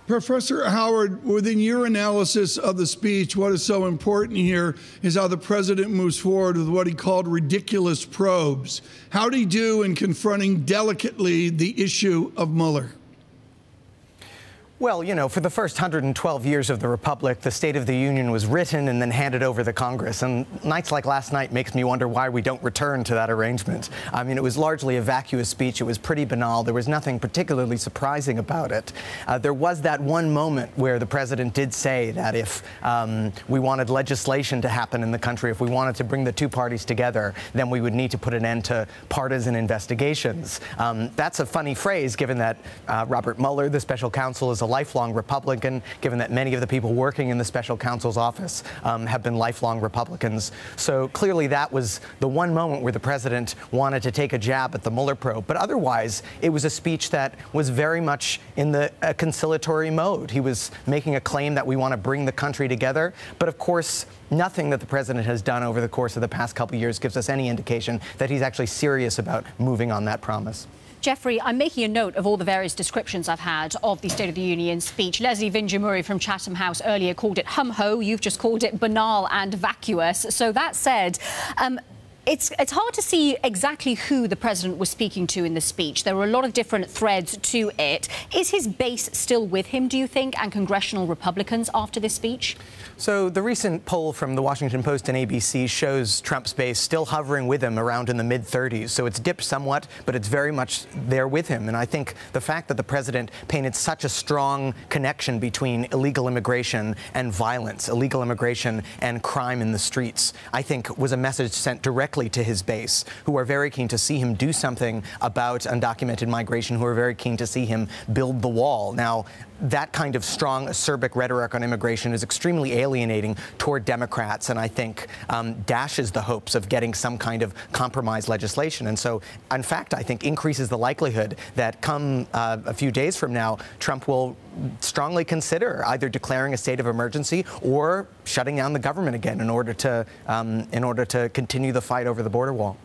Professor Howard, within your analysis of the speech, what is so important here is how the president moves forward with what he called ridiculous probes. How did he do in confronting delicately the issue of Mueller? Well, you know, for the first 112 years of the Republic, the State of the Union was written and then handed over to Congress. And nights like last night makes me wonder why we don't return to that arrangement. I mean, it was largely a vacuous speech. It was pretty banal. There was nothing particularly surprising about it. There was that one moment where the president did say that if we wanted legislation to happen in the country, if we wanted to bring the two parties together, then we would need to put an end to partisan investigations. That's a funny phrase, given that Robert Mueller, the special counsel, is a lifelong Republican, given that many of the people working in the special counsel's office have been lifelong Republicans. So clearly that was the one moment where the president wanted to take a jab at the Mueller probe. But otherwise, it was a speech that was very much in the conciliatory mode. He was making a claim that we want to bring the country together. But of course, nothing that the president has done over the course of the past couple of years gives us any indication that he's actually serious about moving on that promise. Jeffrey, I'm making a note of all the various descriptions I've had of the State of the Union speech. Leslie Vinjamuri from Chatham House earlier called it hum-ho. You've just called it banal and vacuous. So that said, it's hard to see exactly who the president was speaking to in the speech. There were a lot of different threads to it. Is his base still with him, do you think, and congressional Republicans after this speech? So the recent poll from the Washington Post and ABC shows Trump's base still hovering with him around in the mid-30s. So it's dipped somewhat, but it's very much there with him. And I think the fact that the president painted such a strong connection between illegal immigration and violence, illegal immigration and crime in the streets, I think was a message sent directly to his base, who are very keen to see him do something about undocumented migration, who are very keen to see him build the wall. Now, that kind of strong, acerbic rhetoric on immigration is extremely alienating toward Democrats, and I think dashes the hopes of getting some kind of compromise legislation. And so, in fact, I think increases the likelihood that come a few days from now, Trump will strongly consider either declaring a state of emergency or shutting down the government again in order to continue the fight over the border wall.